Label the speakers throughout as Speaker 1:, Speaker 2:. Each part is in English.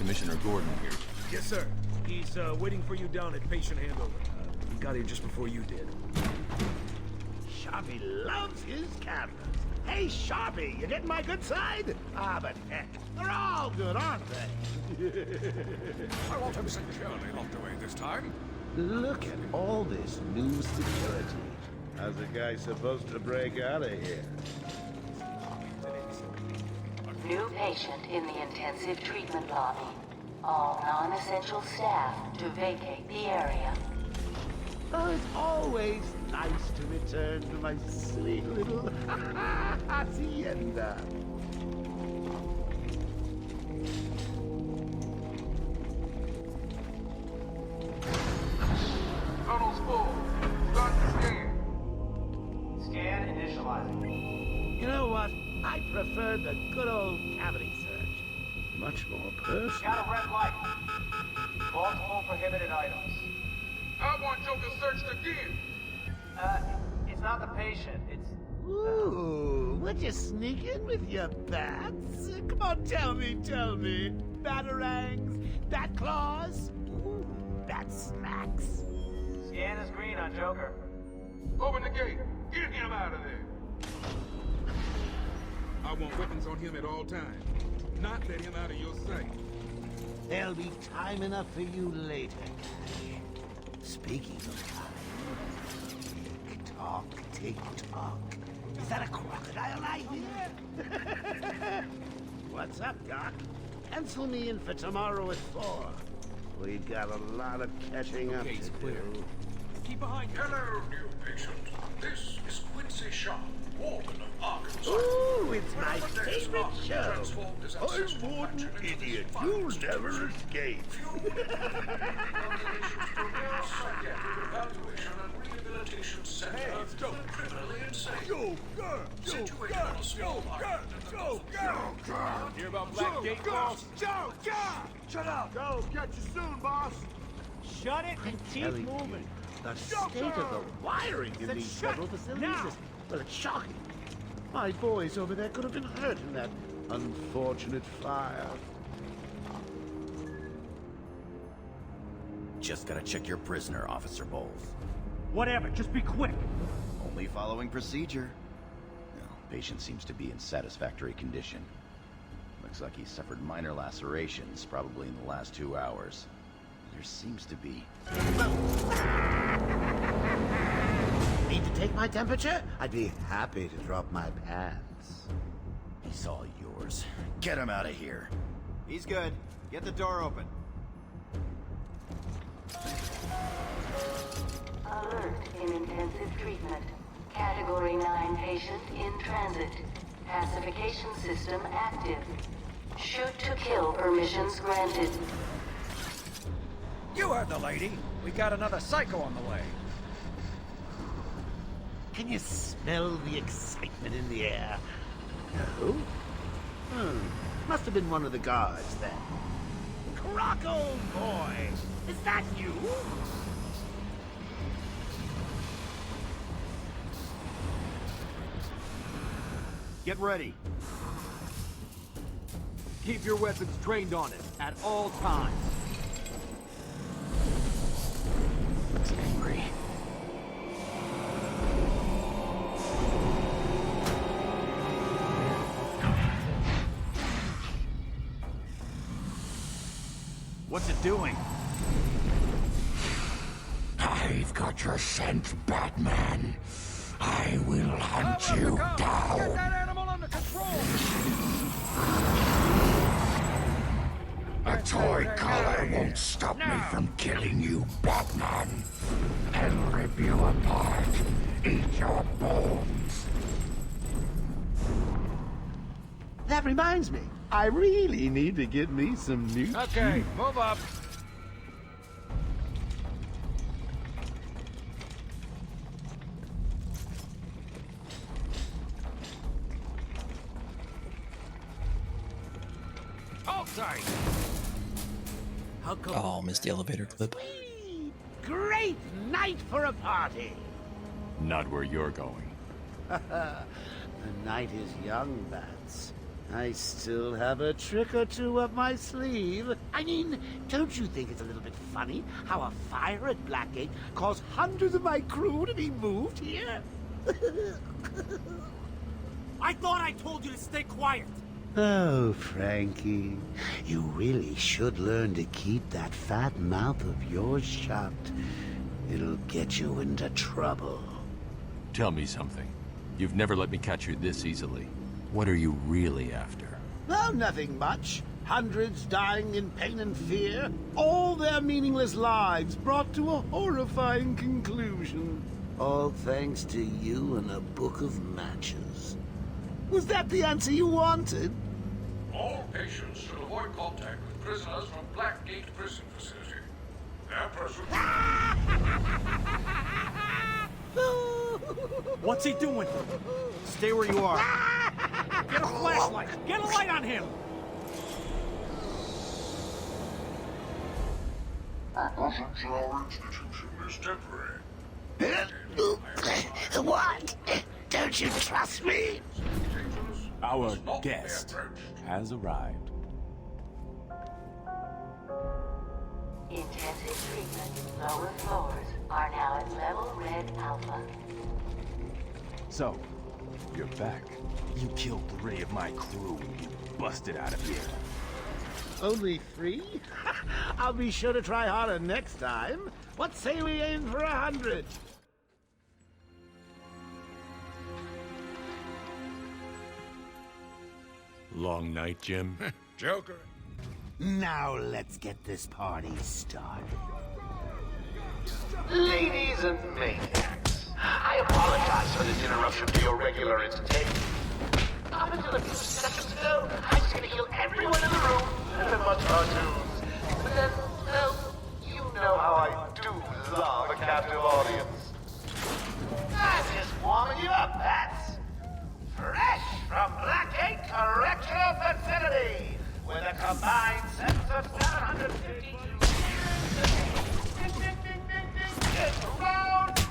Speaker 1: Commissioner Gordon here.
Speaker 2: Yes, sir. He's waiting for you down at patient handover. He got here just before you did.
Speaker 3: Sharpie loves his cameras. Hey, Sharpie, you getting my good side? Ah, but heck, they're all good, aren't they?
Speaker 4: I want him securely locked away this time.
Speaker 3: Look at all this new security. How's a guy supposed to break out of here?
Speaker 5: New patient in the intensive treatment lobby. All non-essential staff to vacate the area.
Speaker 3: Oh, it's always nice to return to my silly little hacienda.
Speaker 6: Tunnel's full. Start the scan. Scan initializing.
Speaker 3: You know what? I prefer the good old cavity search. Much more personal.
Speaker 6: Got a red light. Multiple prohibited items.
Speaker 4: I want Joker searched again.
Speaker 6: It's not the patient. It's...
Speaker 3: Ooh, would you sneak in with your bats? Come on, tell me. Batarangs, batclaws, ooh, bat smacks.
Speaker 6: Scan is green on Joker.
Speaker 4: Open the gate. Get him out of there. I want weapons on him at all times. Not let him out of your sight.
Speaker 3: There'll be time enough for you later. Speaking of time, tick tock. Is that a crocodile I hear? What's up, Doc? Pencil me in for tomorrow at 4. We've got a lot of catching up to do.
Speaker 4: Keep behind you. Hello, new patient. This is Quincy Sharp, Warden of Arkham Asylum.
Speaker 3: Ooh, it's my favorite show. I'm Warden Idiot. You'll never escape.
Speaker 4: Hey, let's go. Criminally insane. Hear about Black Gate Boss?
Speaker 2: Shut up! Go, catch you soon, boss!
Speaker 7: Shut it and keep moving.
Speaker 3: The state of the wiring in these federal facilities is, well, it's shocking. My boys over there could have been hurt in that unfortunate fire.
Speaker 8: Just gotta check your prisoner, Officer Bowles.
Speaker 7: Whatever, just be quick.
Speaker 8: Only following procedure. No, patient seems to be in satisfactory condition. Looks like he suffered minor lacerations, probably in the last 2 hours. There seems to be...
Speaker 3: Need to take my temperature? I'd be happy to drop my pants.
Speaker 8: He's all yours. Get him out of here. He's good. Get the door open.
Speaker 5: Alert in intensive treatment. Category 9 patient in transit. Pacification system active. Shoot to kill permissions granted.
Speaker 7: You heard the lady. We got another psycho on the way.
Speaker 3: Can you smell the excitement in the air? No? Must have been one of the guards then. Croc, old boy! Is that you?
Speaker 7: Get ready. Keep your weapons trained on it at all times.
Speaker 8: Looks angry.
Speaker 7: What's it doing?
Speaker 9: I've got your scent, Batman. I will hunt you down.
Speaker 4: Get that animal under control!
Speaker 9: A toy collar won't stop me from killing you, Batman. I'll rip you apart, eat your bones.
Speaker 3: That reminds me, I really need to get me some new...
Speaker 4: Okay, move up.
Speaker 10: Oh, missed the elevator clip.
Speaker 3: Great night for a party!
Speaker 1: Not where you're going.
Speaker 3: The night is young, Bats. I still have a trick or two up my sleeve. I mean, don't you think it's a little bit funny how a fire at Blackgate caused hundreds of my crew to be moved here?
Speaker 7: I thought I told you to stay quiet.
Speaker 3: Oh, Frankie, you really should learn to keep that fat mouth of yours shut. It'll get you into trouble.
Speaker 1: Tell me something. You've never let me catch you this easily. What are you really after?
Speaker 3: Oh, nothing much. Hundreds dying in pain and fear. All their meaningless lives brought to a horrifying conclusion. All thanks to you and a book of matches. Was that the answer you wanted?
Speaker 4: All patients should avoid contact with prisoners from Blackgate Prison Facility. Their presence...
Speaker 7: What's he doing? Stay where you are. Get a flashlight. Get a light on him.
Speaker 4: Our presence in our institution is temporary.
Speaker 3: What? Don't you trust me?
Speaker 1: Our guest has arrived.
Speaker 5: Intensive treatment. Lower floors are now at level red alpha.
Speaker 1: So, you're back. You killed 3 of my crew. You busted out of here.
Speaker 3: Only 3? I'll be sure to try harder next time. What say we aim for 100?
Speaker 1: Long night, Jim.
Speaker 4: Joker.
Speaker 3: Now let's get this party started.
Speaker 6: Ladies and maniacs, I apologize for this interruption to your regular entertainment. Up until a few seconds ago, I was going to heal everyone in the room and watch cartoons. But then, well, you know how I do love a captive audience. I'm just warming you up, Pats. Fresh from Blackgate Correctional Facility, with a combined sentence of 752 years. It's round 2.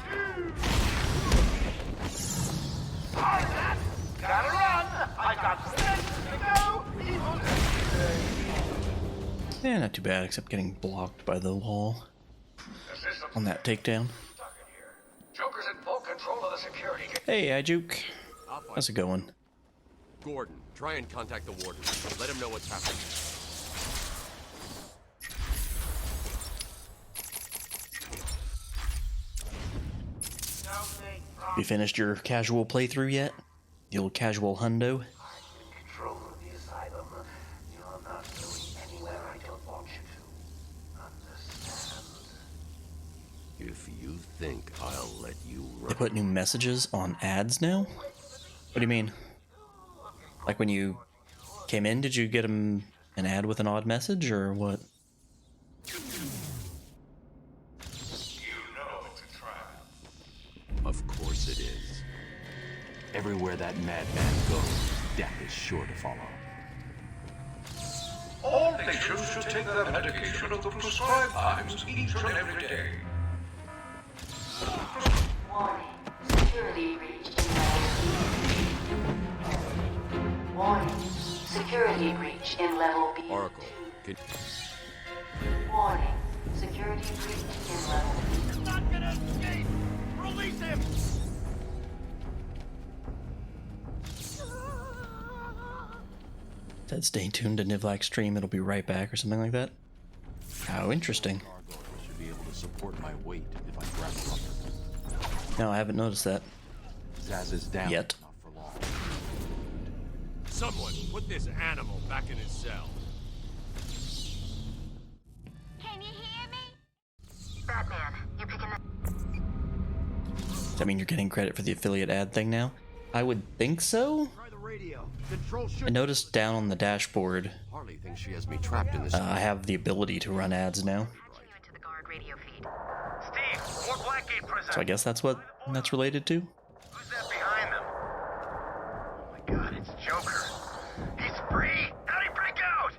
Speaker 6: Sorry, Pats. Gotta run. I got things to go. Evil.
Speaker 10: Yeah, not too bad, except getting blocked by the wall on that takedown.
Speaker 6: Joker's in full control of the security.
Speaker 10: Hey, Ijuke. How's it going?
Speaker 1: Gordon, try and contact the warden. Let him know what's happening.
Speaker 10: You finished your casual playthrough yet? The old casual hundo?
Speaker 6: Control of the asylum. You're not going anywhere I don't want you to. Understand?
Speaker 1: If you think I'll let you run...
Speaker 10: They put new messages on ads now? What do you mean? Like when you came in, did you get an ad with an odd message, or what?
Speaker 4: You know it's a trap.
Speaker 1: Of course it is. Everywhere that madman goes, death is sure to follow.
Speaker 4: All patients should take their medication at the prescribed times each and every day.
Speaker 5: Warning. Security breach in level B. Warning. Security breach in level B.
Speaker 1: Oracle, can...
Speaker 5: Warning. Security breach in level B.
Speaker 3: You're not gonna escape! Release him!
Speaker 10: Said stay tuned to Nivlak's stream, it'll be right back, or something like that. How interesting.
Speaker 1: should be able to support my weight if I grab him up.
Speaker 10: No, I haven't noticed that.
Speaker 1: Zaz is down.
Speaker 10: Yet.
Speaker 1: Not for long.
Speaker 7: Someone put this animal back in his cell.
Speaker 11: Can you hear me? Batman, you picking the...
Speaker 10: Does that mean you're getting credit for the affiliate ad thing now? I would think so?
Speaker 7: Try the radio. Control should...
Speaker 10: I noticed down on the dashboard,
Speaker 1: Harley thinks she has me trapped in this.
Speaker 10: I have the ability to run ads now.
Speaker 11: into the guard radio feed.
Speaker 6: Steve, more Blackgate prison.
Speaker 10: So I guess that's what that's related to?
Speaker 6: Who's that behind them? Oh my god, it's Joker. He's free! How'd he break out?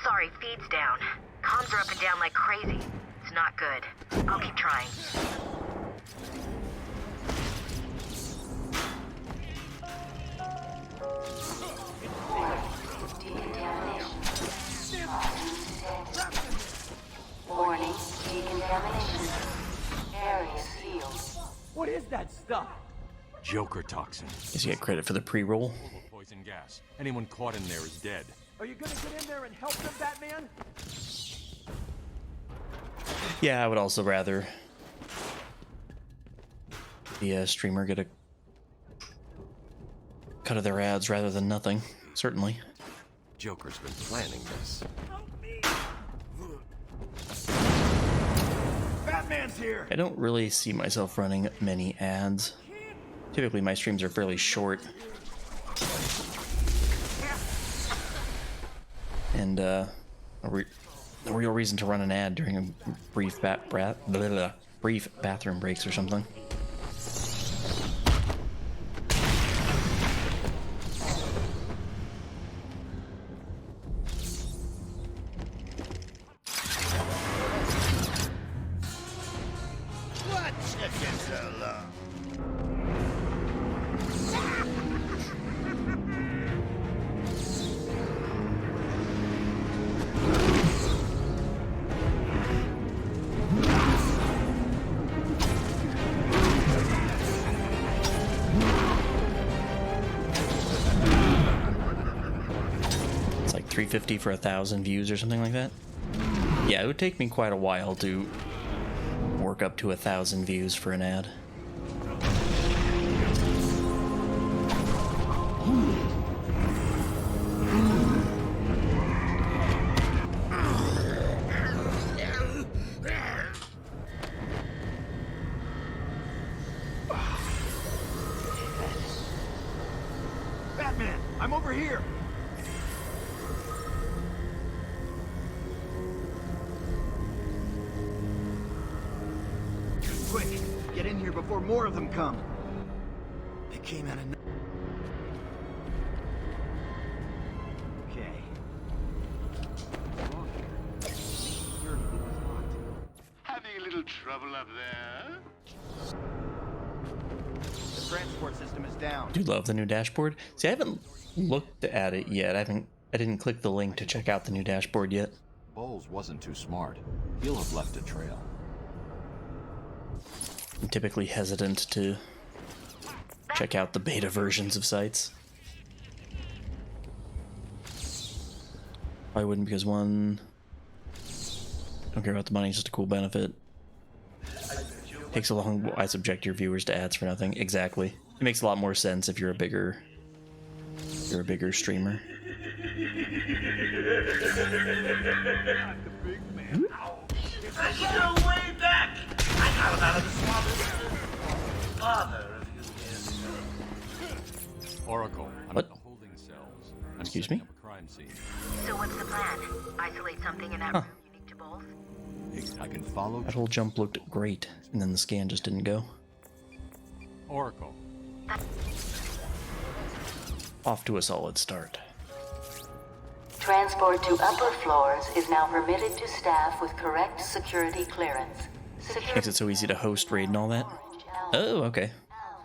Speaker 11: Sorry, feed's down. Comms are up and down like crazy. It's not good. I'll keep trying.
Speaker 5: decontamination. Warning, decontamination. Area sealed.
Speaker 1: What is that stuff? Joker toxin.
Speaker 10: Guess you get credit for the pre-roll.
Speaker 1: Poison gas. Anyone caught in there is dead.
Speaker 7: Are you gonna get in there and help them, Batman?
Speaker 10: Yeah, I would also rather the streamer get a cut of their ads rather than nothing. Certainly.
Speaker 1: Joker's been planning this.
Speaker 7: Batman's here!
Speaker 10: I don't really see myself running many ads. Typically my streams are fairly short. And a real reason to run an ad during a brief brief bathroom breaks or something.
Speaker 3: What took you so long?
Speaker 10: It's like $3.50 for 1,000 views or something like that. Yeah, it would take me quite a while to work up to 1,000 views for an ad.
Speaker 7: Batman, I'm over here! Quick, get in here before more of them come. They came out of Okay.
Speaker 3: Having a little trouble up there?
Speaker 8: The transport system is down.
Speaker 10: I do love the new dashboard. See, I haven't looked at it yet. I didn't click the link to check out the new dashboard yet.
Speaker 1: Bowles wasn't too smart. He'll have left a trail.
Speaker 10: I'm typically hesitant to check out the beta versions of sites. I wouldn't, because one, don't care about the money, it's just a cool benefit. Takes a long while. I subject your viewers to ads for nothing. Exactly. It makes a lot more sense if you're a bigger streamer.
Speaker 6: There's no way back! I got him out of the swamp. Father of you years.
Speaker 1: Oracle, I'm
Speaker 10: What?
Speaker 1: in the holding cells. I'm
Speaker 10: Excuse
Speaker 1: setting
Speaker 10: me?
Speaker 1: up a crime scene.
Speaker 11: So what's the plan? Isolate something in that
Speaker 10: Huh.
Speaker 11: room unique to both?
Speaker 1: I can follow
Speaker 10: That whole jump looked great, and then the scan just didn't go.
Speaker 1: Oracle.
Speaker 10: Off to a solid start.
Speaker 5: Transport to upper floors is now permitted to staff with correct security clearance.
Speaker 10: Makes it so easy to host, raid, and all that. Oh, okay.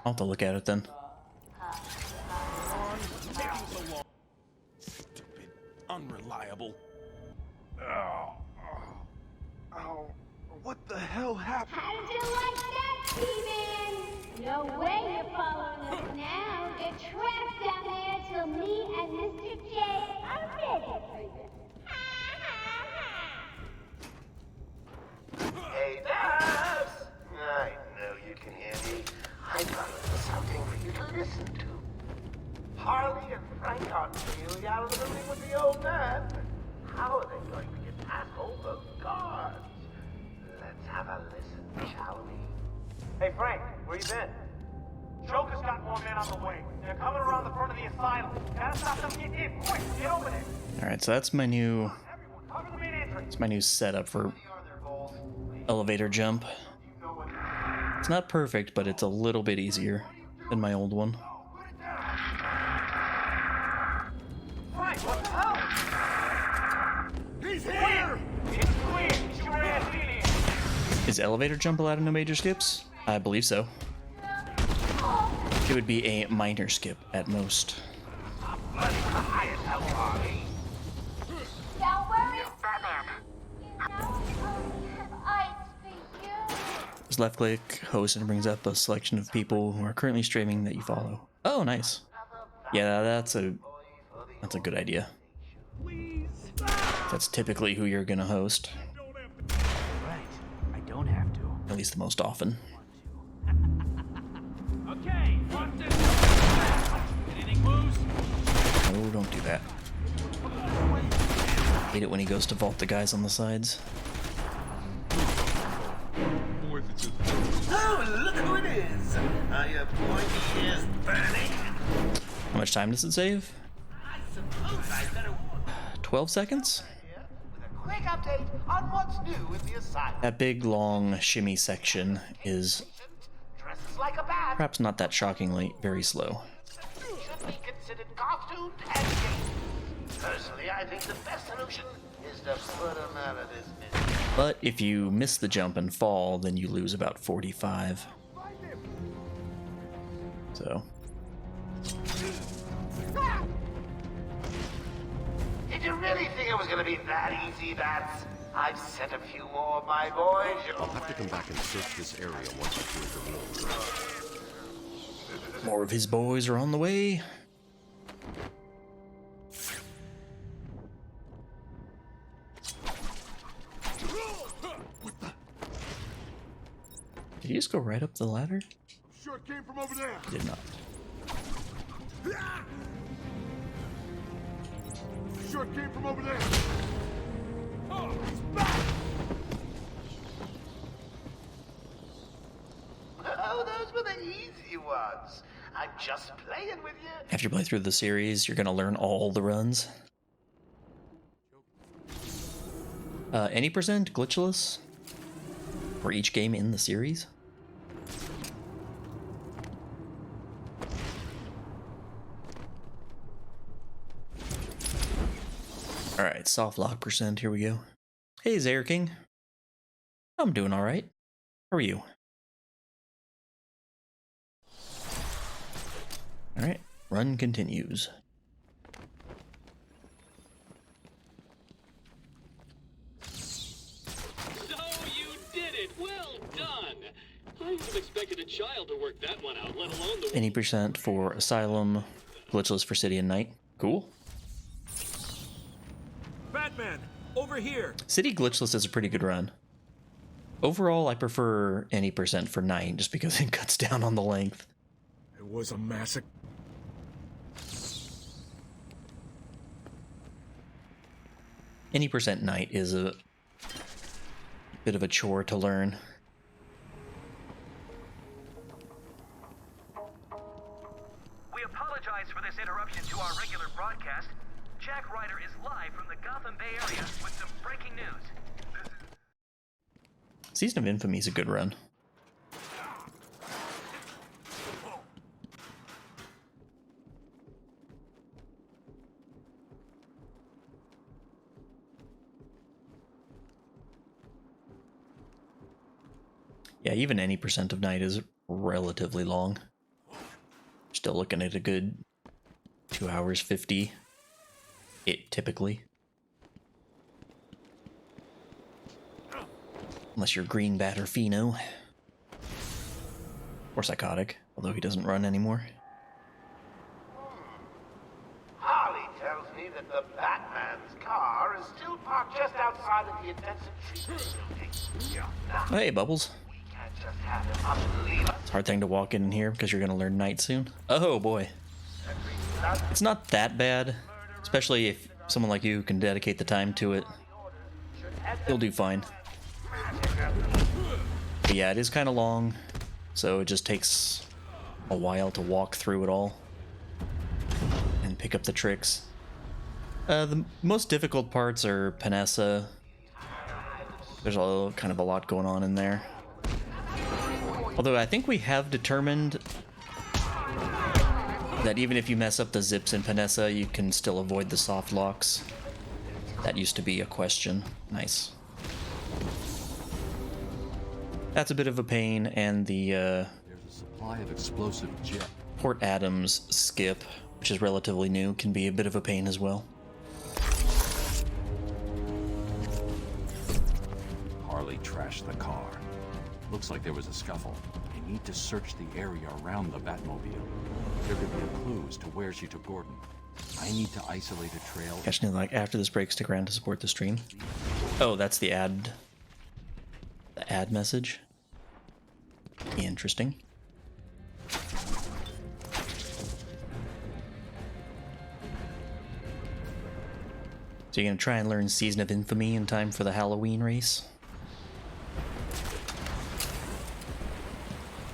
Speaker 10: I'll have to look at it then.
Speaker 1: Stupid, unreliable.
Speaker 7: What the hell happened?
Speaker 12: How did you like that, Steven? No way you're following us now. You're trapped down there till me and Mr. J are ready for you.
Speaker 6: Hey, Babs! I know you can hear me. I got a little something for you to listen to. Harley and Frank aren't really out of the building with the old man. How are they going to get past all those guards? Let's have a listen, shall we?
Speaker 13: Hey, Frank, where you been? Joker's got more men on the way. They're coming around the front of the asylum. Gotta stop them. Get in, quick! Get over there!
Speaker 10: Alright, so that's my new...
Speaker 13: Everyone, cover the main entrance.
Speaker 10: It's my new setup for elevator jump. It's not perfect, but it's a little bit easier than my old one.
Speaker 13: Frank, what the hell?
Speaker 7: He's here!
Speaker 13: It's clear. Get your ass in here.
Speaker 10: Is elevator jump allowed in no major skips? I believe so. It would be a minor skip at most.
Speaker 6: Let's hide it, Harley.
Speaker 10: Just left click host and it brings up a selection of people who are currently streaming that you follow. Oh, nice. Yeah, that's a good idea. That's typically who you're gonna host.
Speaker 3: Right. I don't have to.
Speaker 10: At least the most often.
Speaker 13: Okay, watch this. Anything moves?
Speaker 10: Oh, don't do that. Hate it when he goes to vault the guys on the sides.
Speaker 6: Oh, look who it is! Are your pointy ears burning?
Speaker 10: How much time does it save?
Speaker 6: I suppose I better warn
Speaker 10: 12 seconds?
Speaker 6: you with a quick update on what's new in the asylum.
Speaker 10: That big, long, shimmy section is
Speaker 6: Dresses like a bat.
Speaker 10: perhaps not that shockingly very slow.
Speaker 6: Should be considered costumed and games. Personally, I think the best solution is to put him out of this misery.
Speaker 10: But if you miss the jump and fall, then you lose about 45. So,
Speaker 6: Did you really think it was gonna be that easy, Bats? I've sent a few more of my boys your
Speaker 14: I'll have to come back and search this area once I clear the room.
Speaker 10: more of his boys are on the way. Did you just go right up the ladder?
Speaker 14: Sure it came from over there.
Speaker 10: Did not.
Speaker 14: Sure it came from over there.
Speaker 6: Oh, he's back! Oh, those were the easy ones. I'm just playing with you.
Speaker 10: After you play through the series, you're gonna learn all the runs. Any percent glitchless for each game in the series. Alright, soft lock percent, here we go. Hey, Zaire King. I'm doing alright. How are you? Alright, run continues.
Speaker 15: So you did it! Well done! I would have expected a child to work that one out, let alone the...
Speaker 10: Any percent for Asylum, glitchless for City and Night. Cool.
Speaker 2: Batman, over here.
Speaker 10: City glitchless is a pretty good run. Overall, I prefer any percent for Night just because it cuts down on the length.
Speaker 2: It was a massacre.
Speaker 10: Any percent Night is a bit of a chore to learn.
Speaker 13: We apologize for this interruption to our regular broadcast. Jack Ryder is live from the Gotham Bay area with some breaking news.
Speaker 10: Season of Infamy is a good run. Yeah, even any percent of Night is relatively long. Still looking at a good 2 hours 50. It typically. Unless you're Green Bat or Pheno. Or Psychotic, although he doesn't run anymore.
Speaker 6: Harley tells me that the Batman's car is still parked just outside of the intensive treatment building. Now,
Speaker 10: Oh, hey, Bubbles.
Speaker 6: we can't just have him up and leave us.
Speaker 10: It's a hard thing to walk in here because you're going to learn Night soon. Oh boy. It's not that bad, especially if someone like you can dedicate the time to it. You'll do fine. But yeah, it is kind of long, so it just takes a while to walk through it all and pick up the tricks. The most difficult parts are Panessa. There's kind of a lot going on in there. Although I think we have determined that even if you mess up the zips in Panessa, you can still avoid the soft locks. That used to be a question. Nice. That's a bit of a pain, and the
Speaker 14: There's a supply of explosive jet.
Speaker 10: Port Adams skip, which is relatively new, can be a bit of a pain as well.
Speaker 1: Harley trashed the car.
Speaker 14: Looks like there was a scuffle. I need to search the area around the Batmobile. There could be clues to where she took Gordon. I need to isolate a trail.
Speaker 10: Actually, like after this break, stick around to support the stream. Oh, that's the ad. The ad message. Interesting. So you're gonna try and learn Season of Infamy in time for the Halloween race?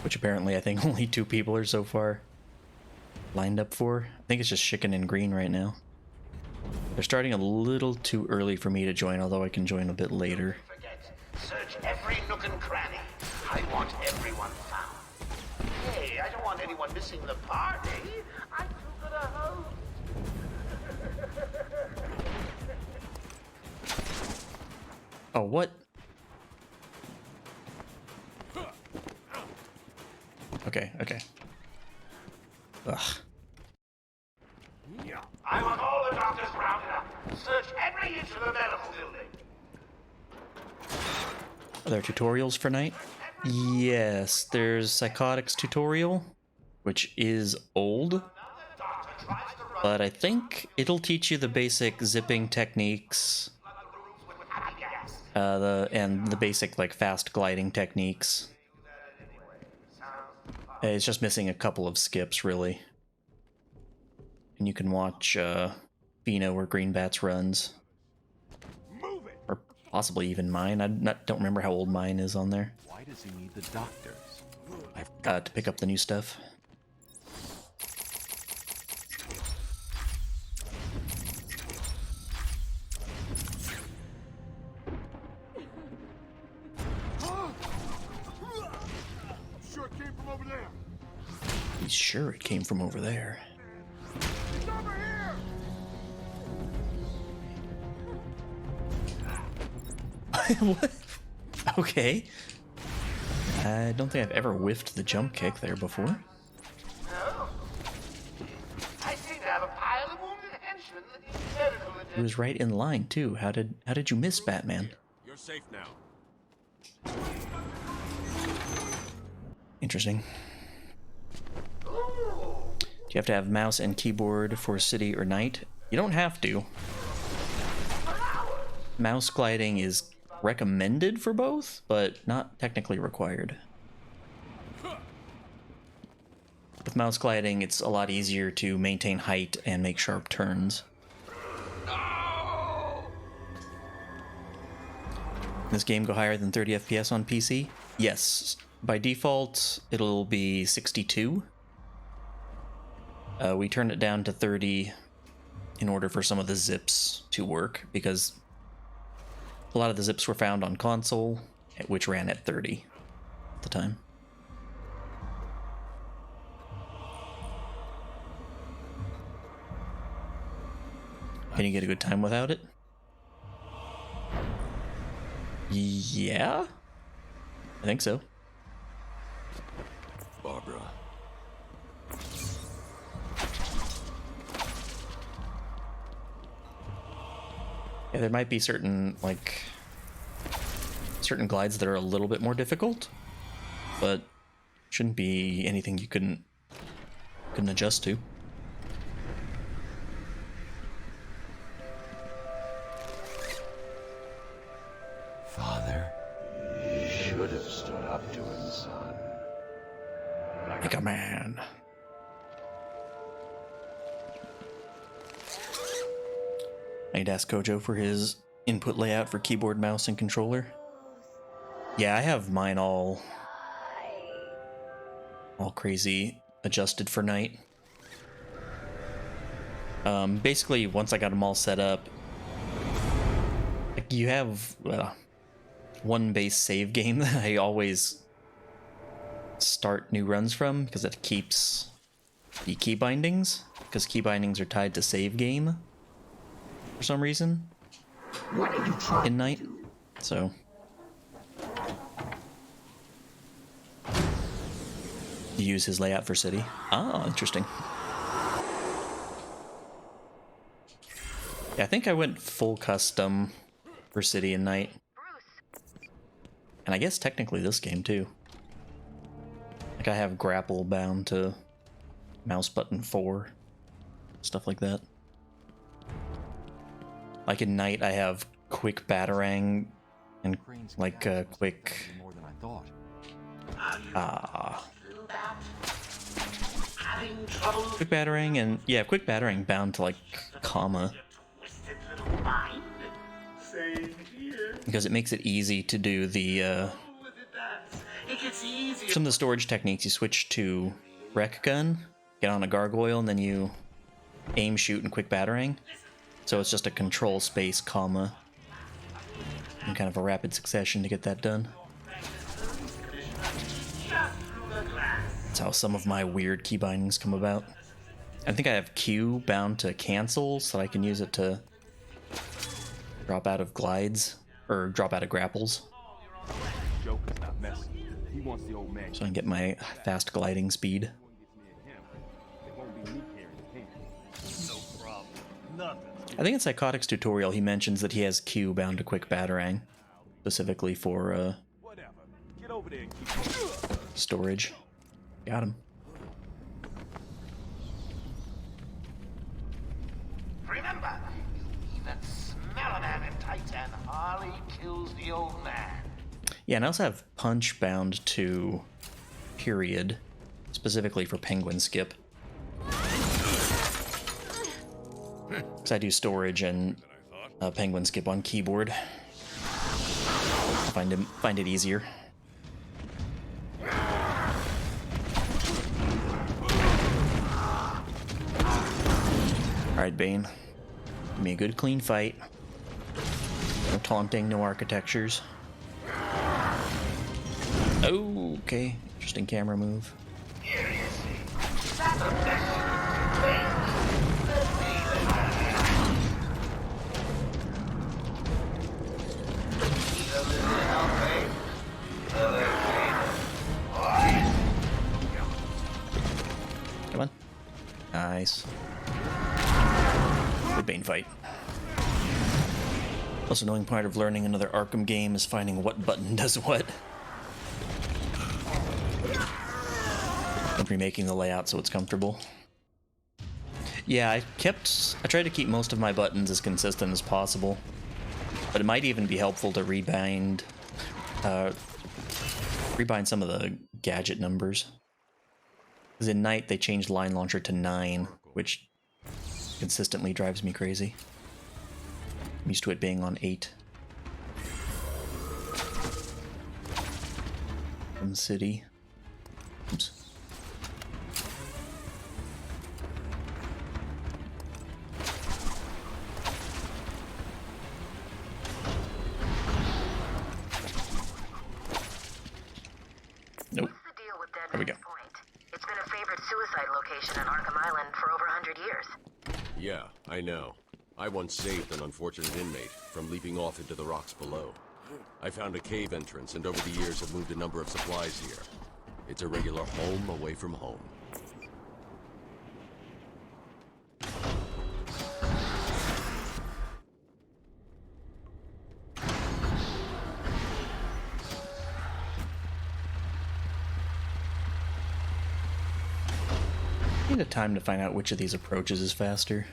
Speaker 10: Which apparently I think only 2 people are so far lined up for. I think it's just Chicken and Green right now. They're starting a little too early for me to join, although I can join a bit later.
Speaker 6: Search every nook and cranny. I want everyone found. Hey, I don't want anyone missing the party. I'm too good a host.
Speaker 10: Oh, what? Okay, okay. Ugh.
Speaker 6: I want all the doctors rounded up. Search every inch of the medical building.
Speaker 10: Are there tutorials for night? Yes, there's Psychotics tutorial, which is old, but I think it'll teach you the basic zipping techniques, and the basic like fast gliding techniques. It's just missing a couple of skips, really. And you can watch Fino or Greenbat's runs. Or possibly even mine. I don't remember how old mine is on there.
Speaker 14: Why does he need the doctors?
Speaker 10: To pick up the new stuff.
Speaker 9: Sure it came from over there.
Speaker 10: He's sure it came from over there.
Speaker 9: It's over here.
Speaker 10: What? Okay. I don't think I've ever whiffed the jump kick there before.
Speaker 6: No. I seem to have a pile of wounded henchmen that need medical attention.
Speaker 10: He was right in line too. How did you miss, Batman?
Speaker 2: You're safe now.
Speaker 10: Interesting. Do you have to have mouse and keyboard for city or night? You don't have to. Mouse gliding is recommended for both, but not technically required. With mouse gliding, it's a lot easier to maintain height and make sharp turns. This game go higher than 30 FPS on PC? Yes. By default, it'll be 62. We turned it down to 30 in order for some of the zips to work, because a lot of the zips were found on console, which ran at 30 at the time. Can you get a good time without it? Yeah? I think so.
Speaker 14: Barbara.
Speaker 10: Yeah, there might be certain glides that are a little bit more difficult, but shouldn't be anything you couldn't adjust to.
Speaker 14: Father, you should have stood up to him, son.
Speaker 10: Like a man. I need to ask Kojo for his input layout for keyboard, mouse, and controller. Yeah, I have mine all crazy adjusted for night. Basically, once I got them all set up, like, you have one base save game that I always start new runs from, because it keeps the key bindings, because key bindings are tied to save game for some reason in night. So you use his layout for city. Ah, interesting. Yeah, I think I went full custom for city and night. And I guess technically this game too. Like I have grapple bound to mouse button 4, stuff like that. Like in Night, I have quick batarang and like quick.
Speaker 14: More than I thought.
Speaker 10: Quick batarang and yeah, quick batarang bound to like comma. Because it makes it easy to do the some of the storage techniques. You switch to rec gun, get on a gargoyle, and then you aim, shoot, and quick batarang. So it's just a control space comma in kind of a rapid succession to get that done. That's how some of my weird key bindings come about. I think I have Q bound to cancel so I can use it to drop out of glides or drop out of grapples.
Speaker 1: Joker's not messing. He wants the old man.
Speaker 10: So I can get my fast gliding speed.
Speaker 1: It won't be me carrying him. No problem. Nothing.
Speaker 10: I think in Psychotics tutorial he mentions that he has Q bound to quick batarang, specifically for
Speaker 1: Whatever. Get over there and keep
Speaker 10: storage. Got him.
Speaker 6: Remember, you even smell a man in tights and Harley kills the old man.
Speaker 10: Yeah, and I also have punch bound to period, specifically for penguin skip. Because I do storage and penguin skip on keyboard. Find it easier. Alright, Bane. Give me a good clean fight. No taunting, no architectures. Oh, okay. Interesting camera move. Come on. Nice. Good Bane fight. Most annoying part of learning another Arkham game is finding what button does what. And remaking the layout so it's comfortable. Yeah, I tried to keep most of my buttons as consistent as possible. But it might even be helpful to rebind some of the gadget numbers. Because in Night they changed Line Launcher to 9, which consistently drives me crazy. I'm used to it being on 8. City. Oops. Nope. There we go.
Speaker 11: It's been a favorite suicide location in Arkham Island for over 100 years.
Speaker 16: Yeah, I know. I once saved an unfortunate inmate from leaping off into the rocks below. I found a cave entrance and over the years have moved a number of supplies here. It's a regular home away from home.
Speaker 10: I need a time to find out which of these approaches is faster.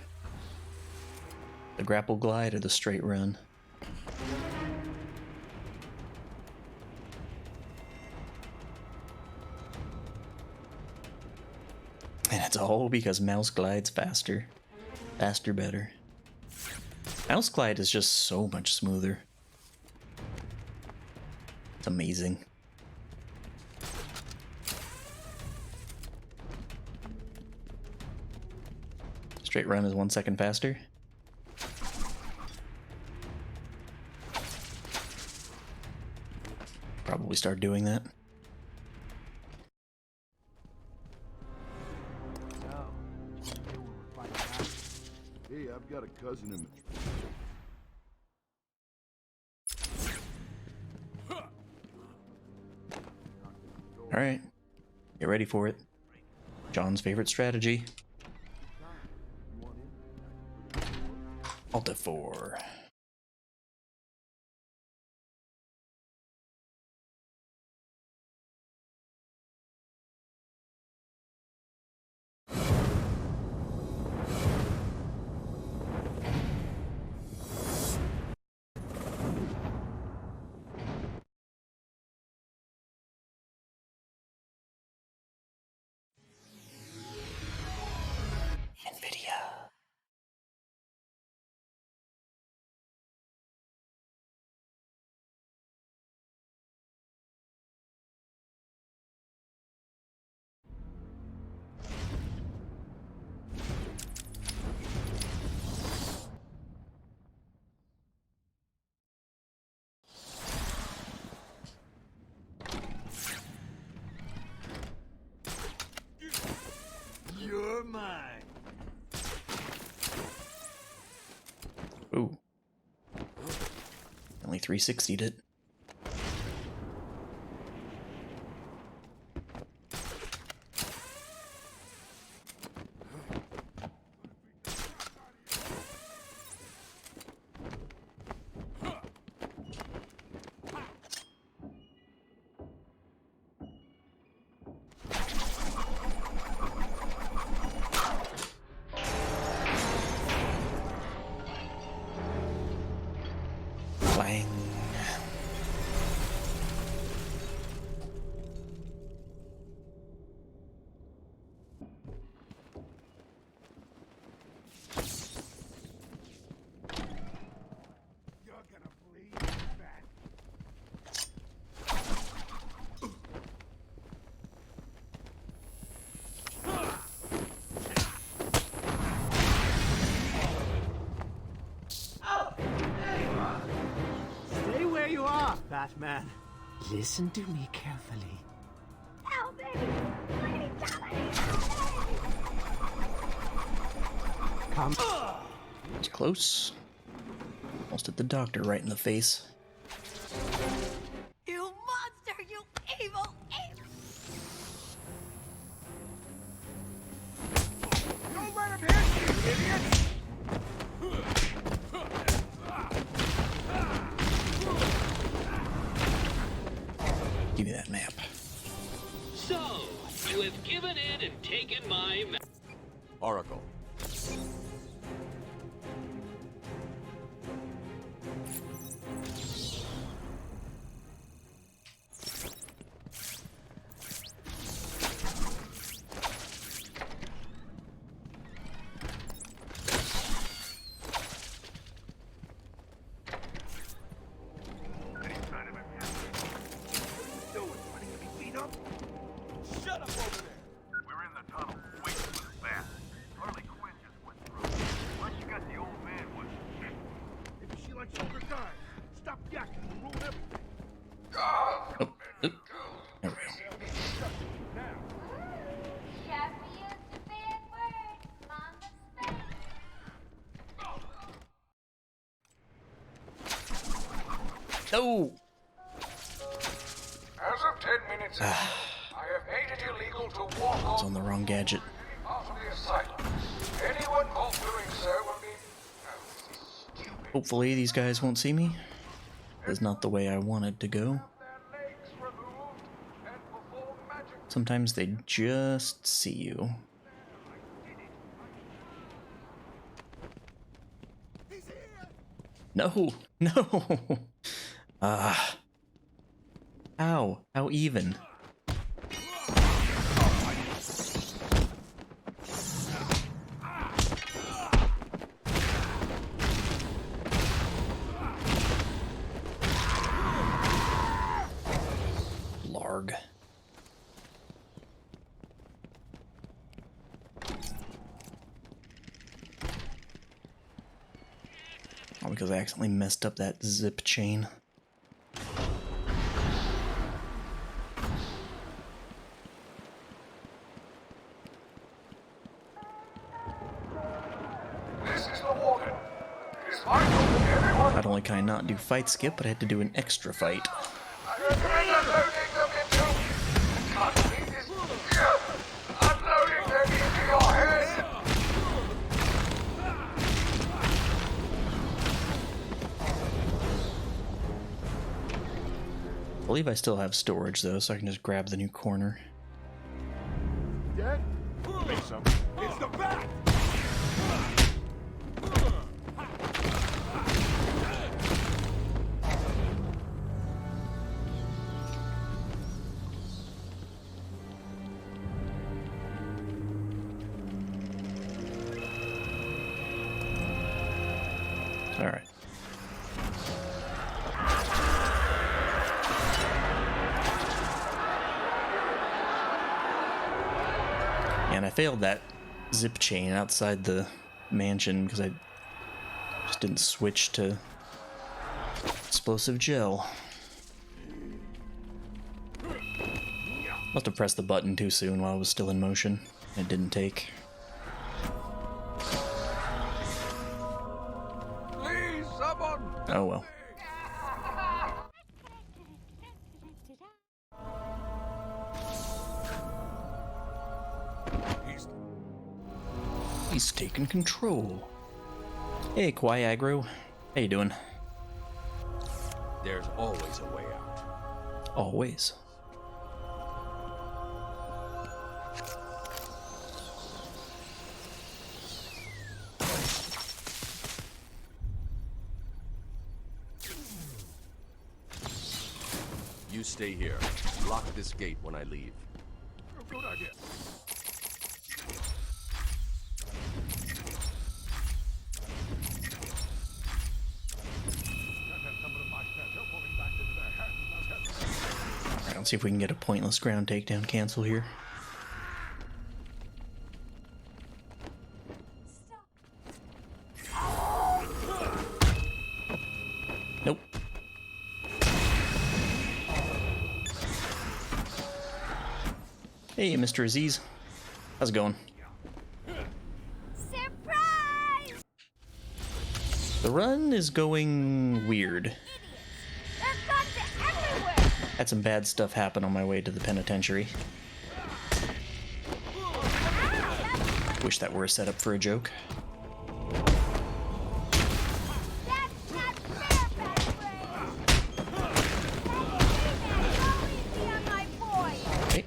Speaker 10: The grapple glide or the straight run. And it's all because mouse glide's faster. Faster, better. Mouse glide is just so much smoother. It's amazing. Straight run is 1 second faster. Probably start doing that.
Speaker 17: Hey, I've got a cousin in the...
Speaker 10: Alright. Get ready for it. John's favorite strategy. Alt F4. 360'd it. Clang.
Speaker 7: Stay where you are, Batman. Listen to me carefully.
Speaker 12: Help me! Please, somebody
Speaker 7: Come.
Speaker 10: It's close. Almost hit the doctor right in the face.
Speaker 12: You monster! You evil, evil!
Speaker 7: Don't let him hit you, idiot!
Speaker 10: Give me that map.
Speaker 15: So, you have given in and taken my
Speaker 16: Oracle.
Speaker 13: Shut up over there! We're in the tunnel, waiting for the bat. Harley Quinn just went through. Plus you got the old man with her. Maybe she likes older guys. Stop yakking and ruin everything.
Speaker 10: There we go.
Speaker 12: Chevy used a bad word. Mama's face.
Speaker 10: No!
Speaker 4: As of 10 minutes ago, I have made it illegal to walk
Speaker 10: It's on the wrong gadget.
Speaker 4: part of the asylum. Anyone caught doing so will be...
Speaker 10: Hopefully these guys won't see me. That's not the way I wanted to go. Sometimes they just see you. No! No! How? How even? Larg. Oh, because I accidentally messed up that zip chain. Not only can I not do fight skip, but I had to do an extra fight. I believe I still have storage though, so I can just grab the new corner.
Speaker 17: Dead? Think so. It's the bat!
Speaker 10: All right. And I failed that zip chain outside the mansion because I just didn't switch to explosive gel. Must have pressed the button too soon while it was still in motion. It didn't take.
Speaker 4: Please, someone!
Speaker 10: Oh well. He's taking control. Hey, Kwai Aggro. How you doing?
Speaker 16: There's always a way out.
Speaker 10: Always.
Speaker 16: You stay here. Lock this gate when I leave.
Speaker 17: Good idea.
Speaker 10: Alright, let's see if we can get a pointless ground takedown cancel here. Nope. Hey, Mr. Aziz. How's it going?
Speaker 12: Surprise!
Speaker 10: The run is going weird. Had some bad stuff happen on my way to the penitentiary. Wish that were a setup for a joke. Okay.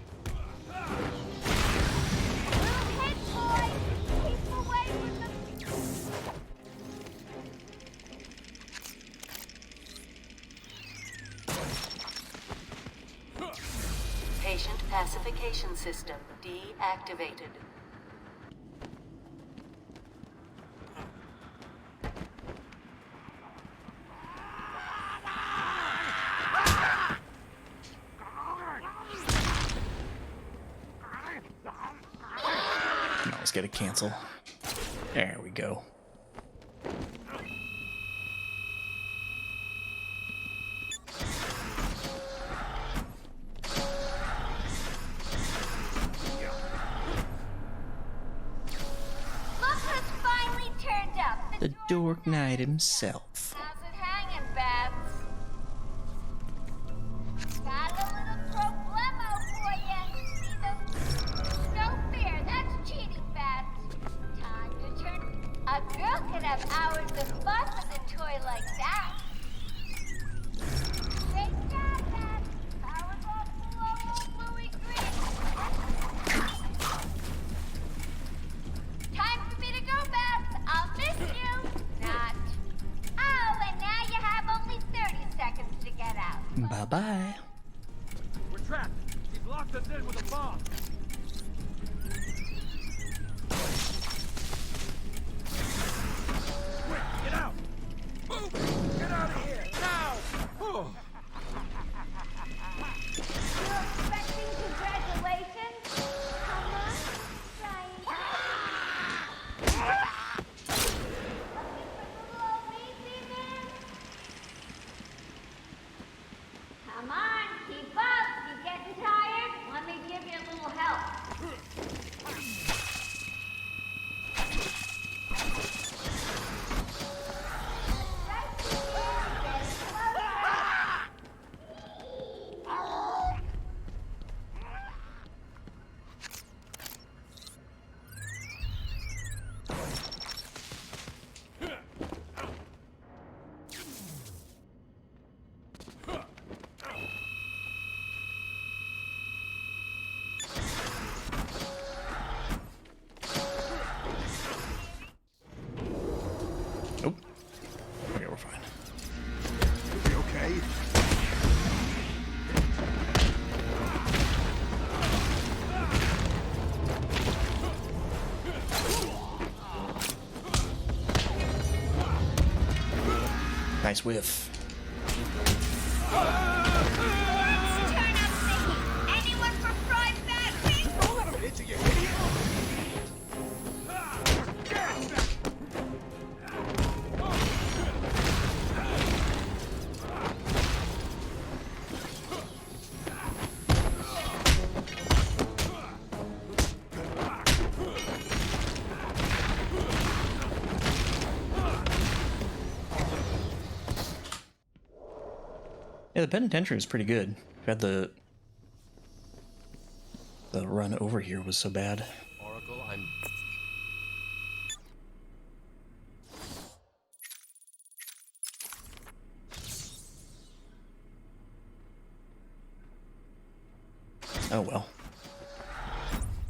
Speaker 5: Patient pacification system deactivated.
Speaker 10: Come on, let's get a cancel. There we go. The Dork Knight himself.
Speaker 12: How's it hanging, Babs? Got a little problemo for you. See those? No fear, that's cheating, Babs. Time to turn. A girl can have hours of fun with a toy like that. Great job, Babs. Powerball below old Louis Green. Time for me to go, Babs. I'll miss you. Not. Oh, and now you have only 30 seconds to get out.
Speaker 10: Bye-bye.
Speaker 2: We're trapped. He's locked us in with a bomb. Quick, get out! Move! Get out of here, now! Oh.
Speaker 12: You're expecting congratulations? Come on, try it. Come on, keep up. You getting tired? Let me give you a little help.
Speaker 10: Nope. Okay, we're fine.
Speaker 17: You okay?
Speaker 10: Nice whiff.
Speaker 12: Anyone for fried bad wings?
Speaker 17: Don't let him hit you, you idiot!
Speaker 10: Yeah, the penitentiary was pretty good. Had the run over here was so bad.
Speaker 16: Oracle, I'm...
Speaker 10: Oh well.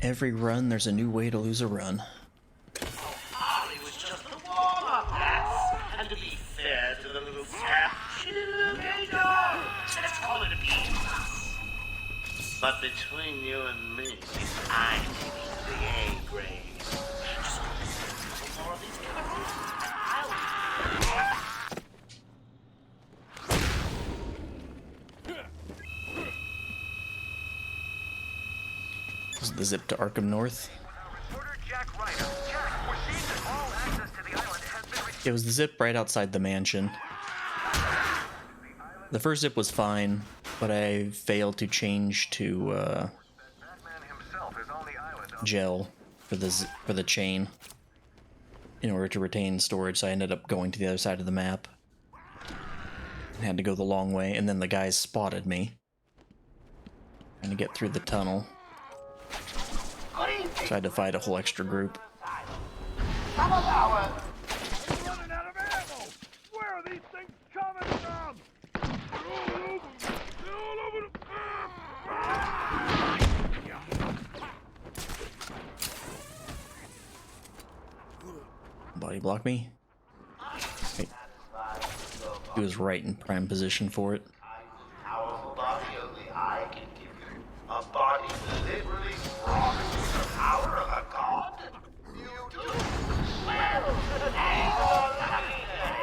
Speaker 10: Every run, there's a new way to lose a run.
Speaker 6: Harley was just the warm-up, lads. And to be fair to the little sap, she did an okay job. Let's call it a B+. But between you and me, I'm taking the A grade. Just more of these chemicals, and I'll...
Speaker 10: This is the zip to Arkham North. It was the zip right outside the mansion. The first zip was fine, but I failed to change to gel for the chain in order to retain storage, so I ended up going to the other side of the map. I had to go the long way, and then the guys spotted me trying to get through the tunnel. So I had to fight a whole extra group.
Speaker 13: Some of our... We're running out of ammo! Where are these things coming from? They're all over the...
Speaker 10: Body block me. Hey. He was right in prime position for it.
Speaker 6: Powerful body only I can give you. A body deliberately brought to the power of a god? You do? Well, ain't a lucky day.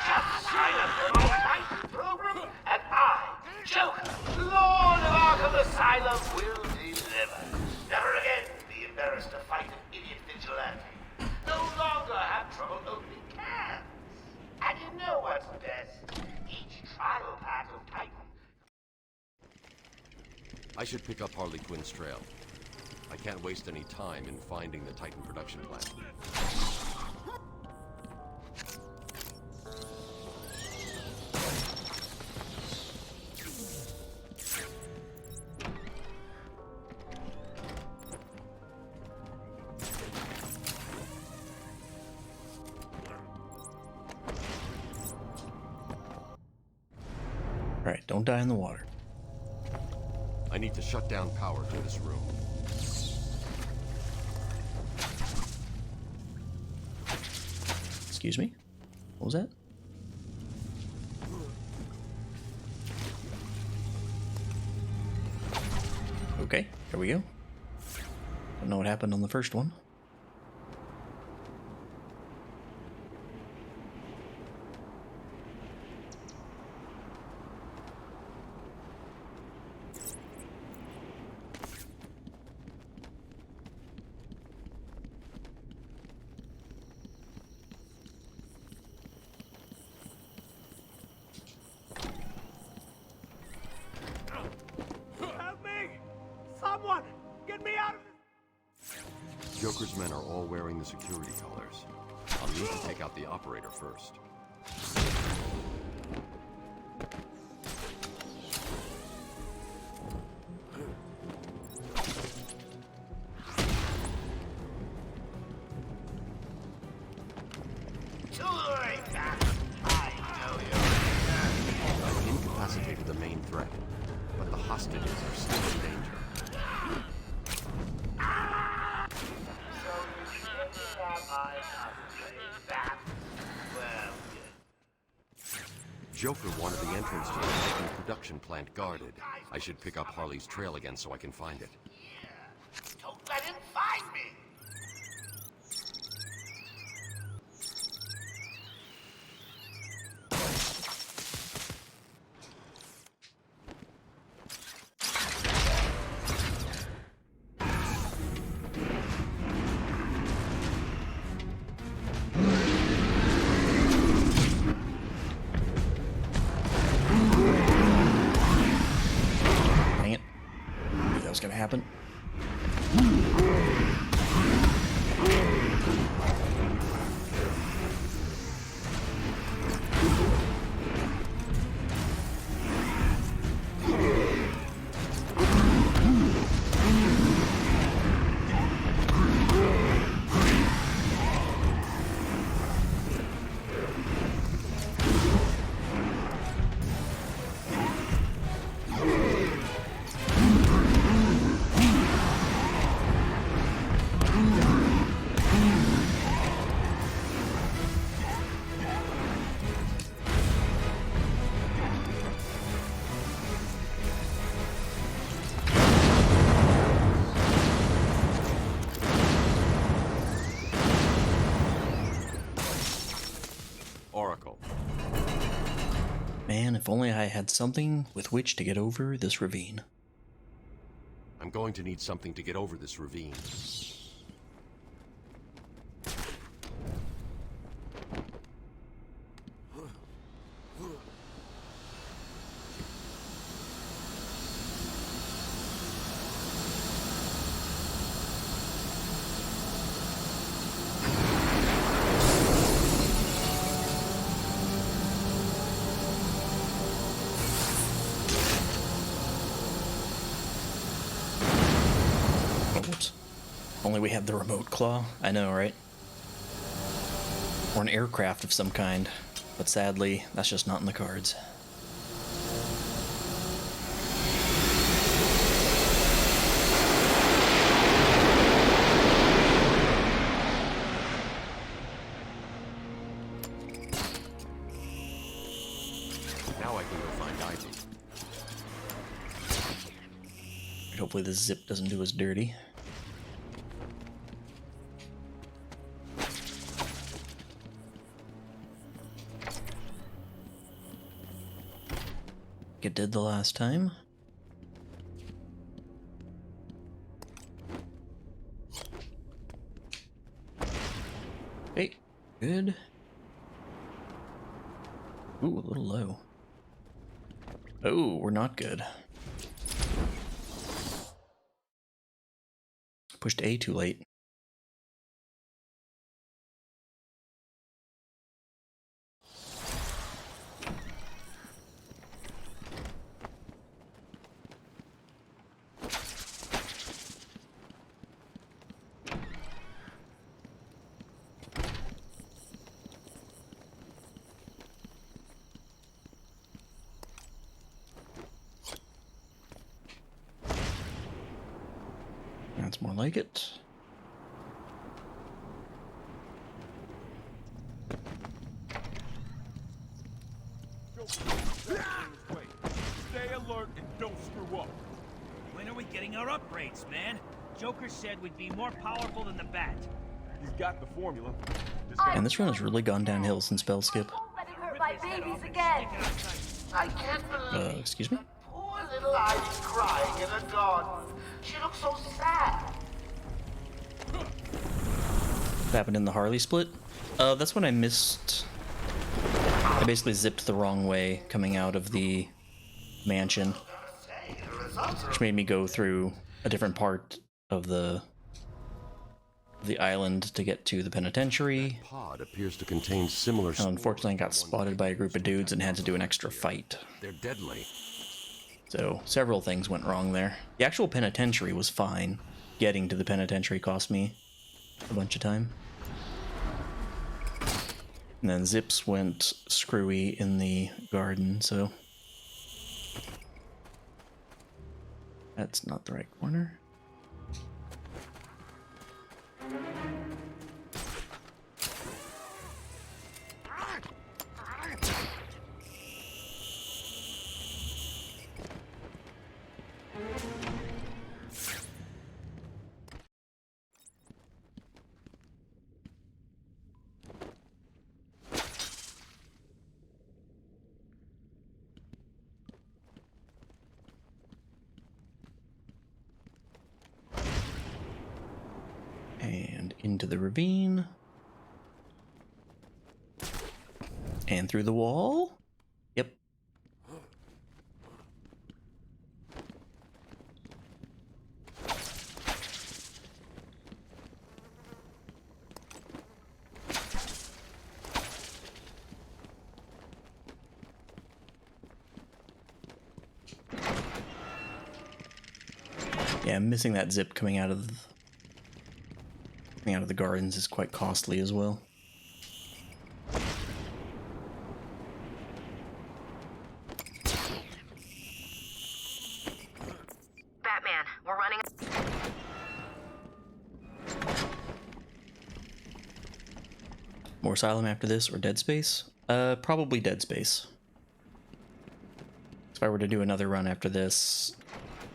Speaker 6: Just sign up for my Titan program, and I, Joker, Lord of Arkham Asylum, will deliver. Never again be embarrassed to fight an idiot vigilante. No longer have trouble opening cans. And you know what's best? Each trial pack of Titan.
Speaker 16: I should pick up Harley Quinn's trail. I can't waste any time in finding the Titan production plant.
Speaker 10: Alright, don't die in the water.
Speaker 16: I need to shut down power to this room.
Speaker 10: Excuse me? What was that? Okay, here we go. Don't know what happened on the first one.
Speaker 13: Help me! Someone! Get me out of this!
Speaker 16: Joker's men are all wearing the security colors. I'll need to take out the operator first. I've incapacitated the main threat, but the hostages are still in danger. Joker wanted the entrance to the Titan production plant guarded. I should pick up Harley's trail again so I can find it.
Speaker 6: Don't let him find me!
Speaker 10: Dang it. Knew that was gonna happen. If only I had something with which to get over this ravine.
Speaker 16: I'm going to need something to get over this ravine.
Speaker 10: Only we had the remote claw. I know, right? Or an aircraft of some kind. But sadly, that's just not in the cards.
Speaker 16: Now I can go find Ivy.
Speaker 10: Hopefully this zip doesn't do us dirty. It did the last time. Hey, good. Ooh, a little low. Oh, we're not good. Pushed A too late. That's more like it.
Speaker 17: Stay alert and don't screw up.
Speaker 7: When are we getting our upgrades, man? Joker said we'd be more powerful than the Bat.
Speaker 17: He's got the formula.
Speaker 10: And this run has really gone downhill since spell skip.
Speaker 12: Letting hurt my babies again.
Speaker 6: I can't believe
Speaker 10: Excuse me?
Speaker 6: poor little Ivy crying in her garden. She looks so sad.
Speaker 10: What happened in the Harley split? That's when I missed. I basically zipped the wrong way coming out of the mansion, which made me go through a different part of the island to get to the penitentiary.
Speaker 16: That pod appears to contain similar.
Speaker 10: And unfortunately, I got spotted by a group of dudes and had to do an extra fight.
Speaker 16: They're deadly.
Speaker 10: So several things went wrong there. The actual penitentiary was fine. Getting to the penitentiary cost me a bunch of time. And then zips went screwy in the garden, so that's not the right corner. And into the ravine. And through the wall. Yep. Yeah, I'm missing that zip coming out of the gardens is quite costly as well.
Speaker 11: Batman, we're running.
Speaker 10: More Asylum after this or Dead Space? Probably Dead Space. If I were to do another run after this,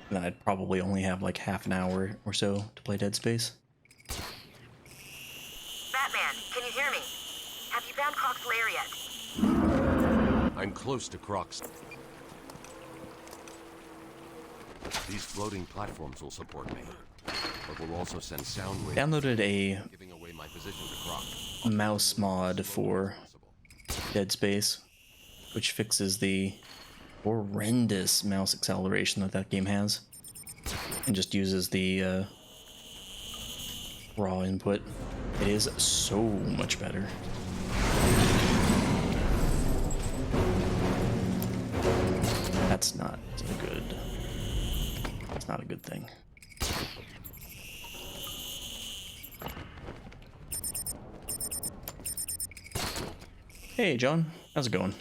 Speaker 10: then I'd probably only have like half an hour or so to play Dead Space.
Speaker 11: Batman, can you hear me? Have you found Croc's lair yet?
Speaker 16: I'm close to Croc's. These floating platforms will support me, but will also send sound waves.
Speaker 10: Downloaded a
Speaker 16: Giving away my position to Croc.
Speaker 10: mouse mod for Dead Space, which fixes the horrendous mouse acceleration that game has, and just uses the raw input. It is so much better. That's not good. That's not a good thing. Hey, John. How's it going?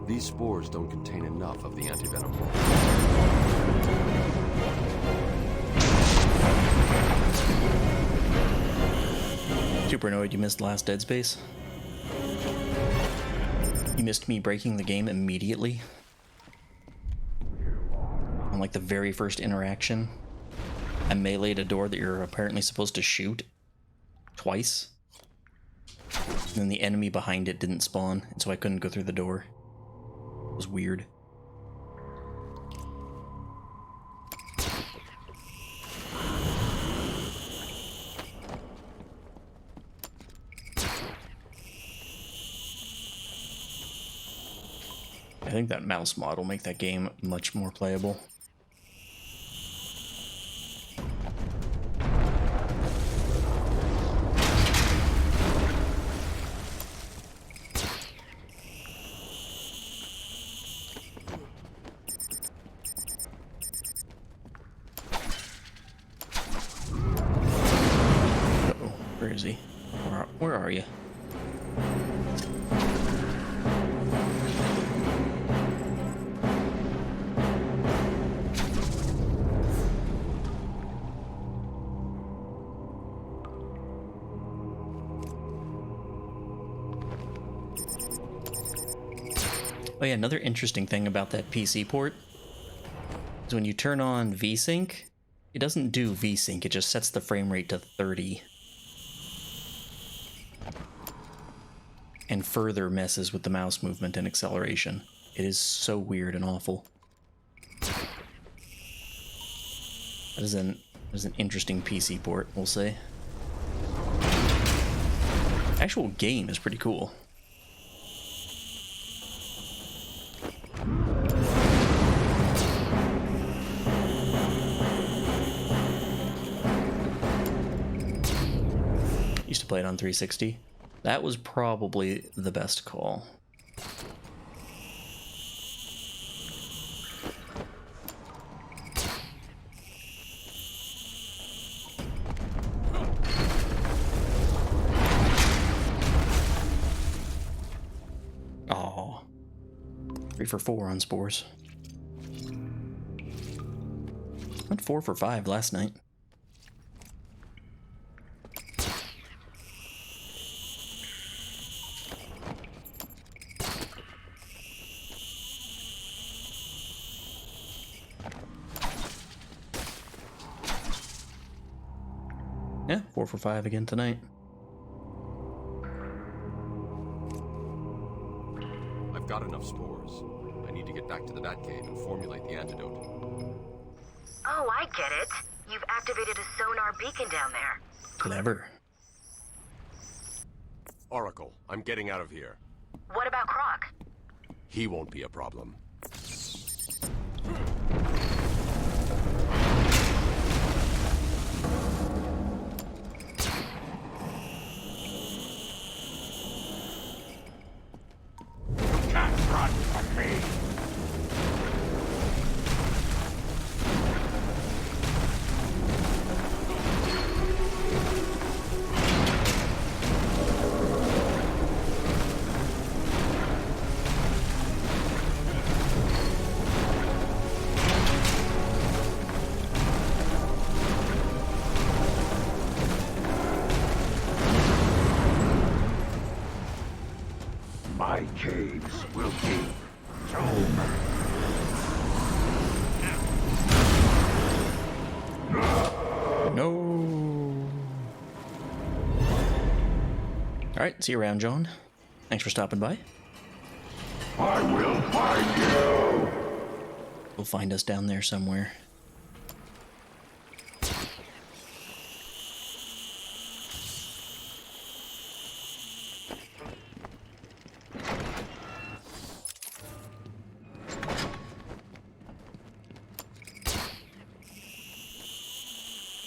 Speaker 16: These spores don't contain enough of the antivenom.
Speaker 10: Super annoyed you missed last Dead Space. You missed me breaking the game immediately. On like the very first interaction. I meleeed a door that you're apparently supposed to shoot twice. And then the enemy behind it didn't spawn, and so I couldn't go through the door. It was weird. I think that mouse mod will make that game much more playable. Uh-oh, where is he? Where are you? Oh yeah, another interesting thing about that PC port is when you turn on VSync, it doesn't do VSync, it just sets the frame rate to 30. And further messes with the mouse movement and acceleration. It is so weird and awful. That is an interesting PC port, we'll say. The actual game is pretty cool. Used to play it on 360. That was probably the best call. Oh, 3 for 4 on spores. Went 4 for 5 last night. Yeah, 4 for 5 again tonight.
Speaker 16: I've got enough spores. I need to get back to the Batcave and formulate the antidote.
Speaker 11: Oh, I get it. You've activated a sonar beacon down there.
Speaker 10: Clever.
Speaker 16: Oracle, I'm getting out of here.
Speaker 11: What about Croc?
Speaker 16: He won't be a problem.
Speaker 9: Can't run from me!
Speaker 10: Alright, see you around, John. Thanks for stopping by.
Speaker 9: I will find you!
Speaker 10: We'll find us down there somewhere.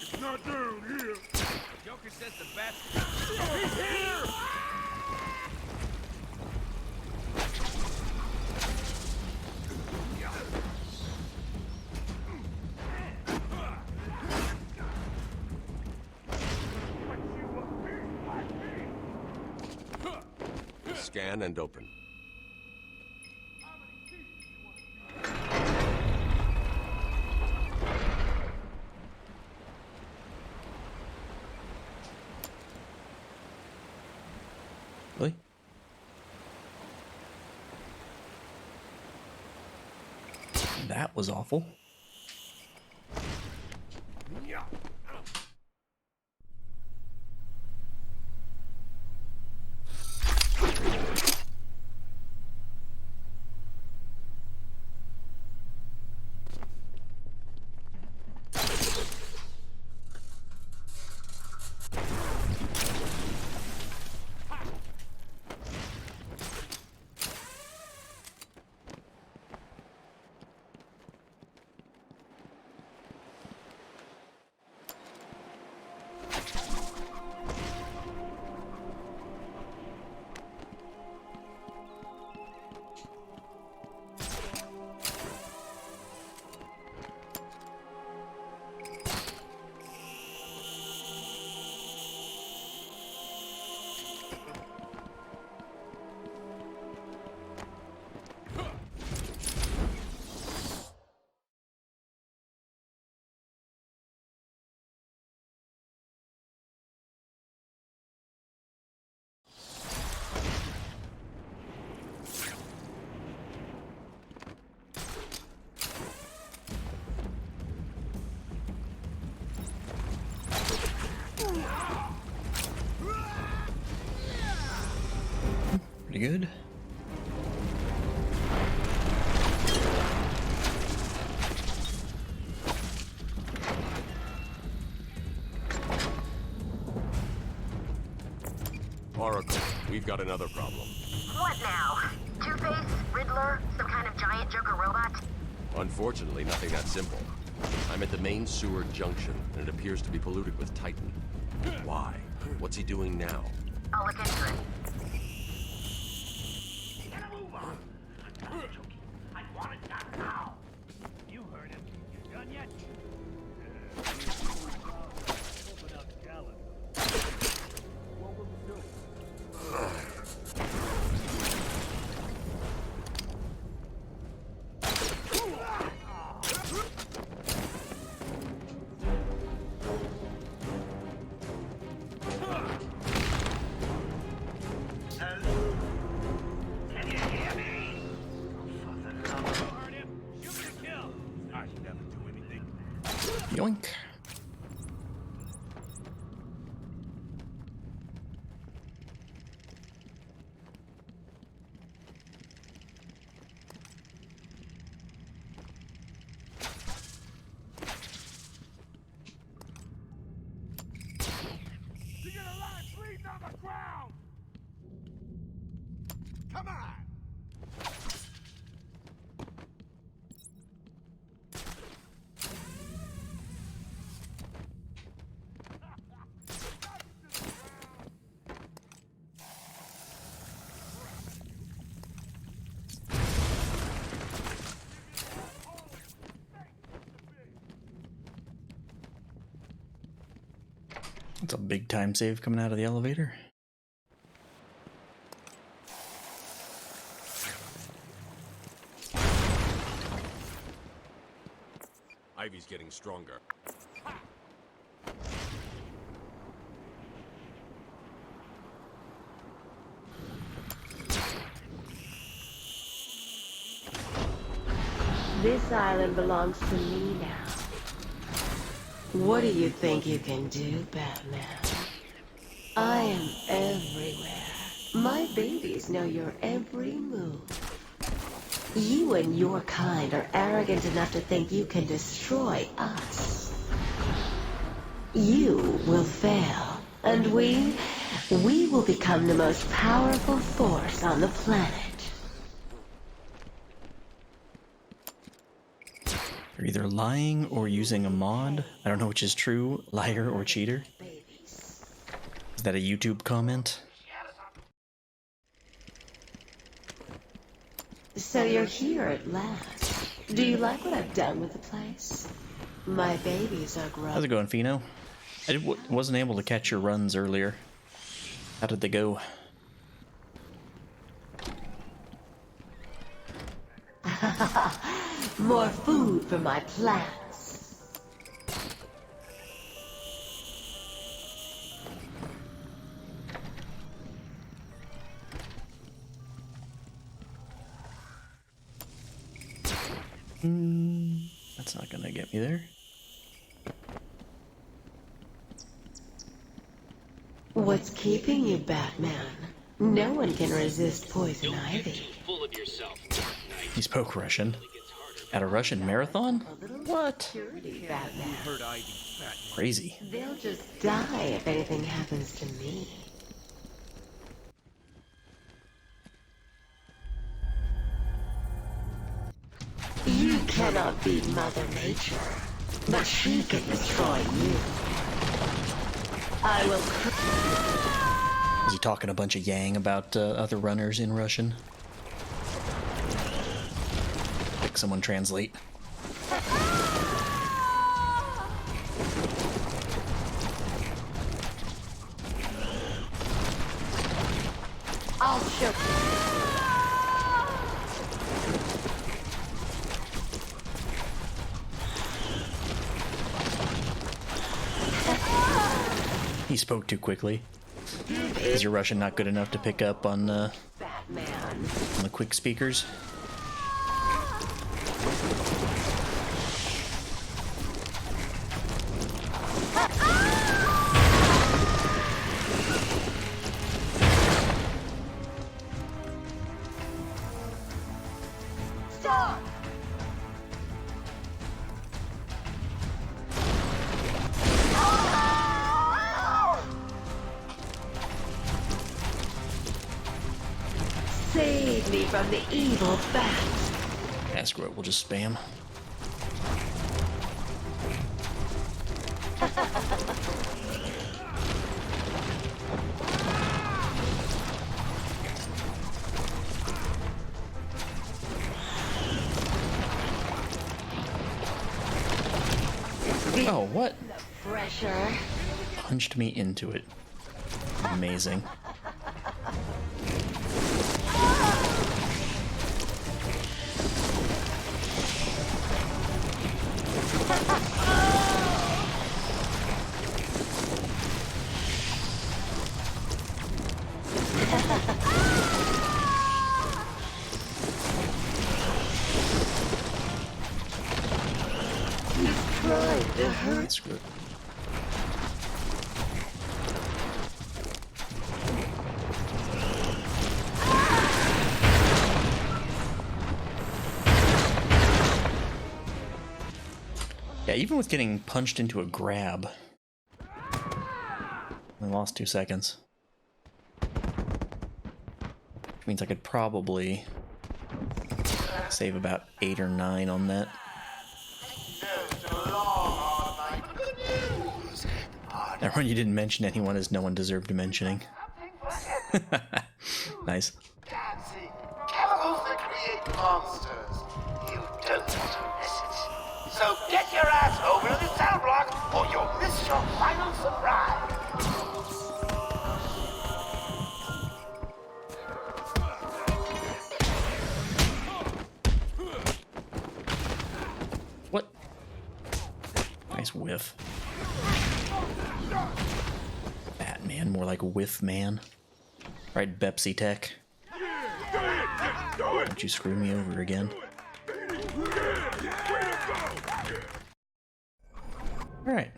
Speaker 17: It's not down here.
Speaker 2: Joker says the bat. He's here!
Speaker 16: Scan and open.
Speaker 10: Really? That was awful. Pretty good.
Speaker 16: Oracle, we've got another problem.
Speaker 11: What now? Two-Face? Riddler? Some kind of giant Joker robot?
Speaker 16: Unfortunately, nothing that simple. I'm at the main sewer junction, and it appears to be polluted with Titan. Why? What's he doing now?
Speaker 11: I'll look into it.
Speaker 3: I want it done now. You heard him. You done yet? Open up Gallon. What will you do?
Speaker 13: Can you hear me?
Speaker 3: For the love of heard him. Shoot to kill. I never do anything.
Speaker 10: Yoink.
Speaker 17: You get a lot of bleeding on the ground! Come on!
Speaker 10: It's a big time save coming out of the elevator.
Speaker 16: Ivy's getting stronger.
Speaker 18: This island belongs to me now. What do you think you can do, Batman? I am everywhere. My babies know your every move. You and your kind are arrogant enough to think you can destroy us. You will fail, and we will become the most powerful force on the planet.
Speaker 10: You're either lying or using a mod. I don't know which is true, liar or cheater. Is that a YouTube comment?
Speaker 18: So you're here at last. Do you like what I've done with the place? My babies are grown.
Speaker 10: How's it going, Fino? I wasn't able to catch your runs earlier. How did they go?
Speaker 18: More food for my plants.
Speaker 10: That's not gonna get me there.
Speaker 18: What's keeping you, Batman? No one can resist poison ivy.
Speaker 15: Full of yourself.
Speaker 10: He spoke Russian. At a Russian marathon? What?
Speaker 18: Batman.
Speaker 10: Crazy.
Speaker 18: They'll just die if anything happens to me. You cannot beat Mother Nature, but she can destroy you. I will.
Speaker 10: Is he talking a bunch of yang about other runners in Russian? Like someone translate.
Speaker 18: I'll show you.
Speaker 10: He spoke too quickly. Is your Russian not good enough to pick up on the quick speakers?
Speaker 12: Stop!
Speaker 18: Save me from the evil bat.
Speaker 10: Yeah, screw it, we'll just spam. Oh, what?
Speaker 18: Pressure.
Speaker 10: Punched me into it. Amazing. Screw it. Yeah, even with getting punched into a grab, I lost 2 seconds. Which means I could probably save about 8 or 9 on that. That one you didn't mention anyone as no one deserved mentioning. Nice.
Speaker 6: Dancing chemicals that create monsters. You don't want to miss it. So get your ass over to the cell block, or you'll miss your final surprise.
Speaker 10: What? Nice whiff. Batman, more like whiff man. Right, Bepsi Tech. Don't you screw me over again. Alright.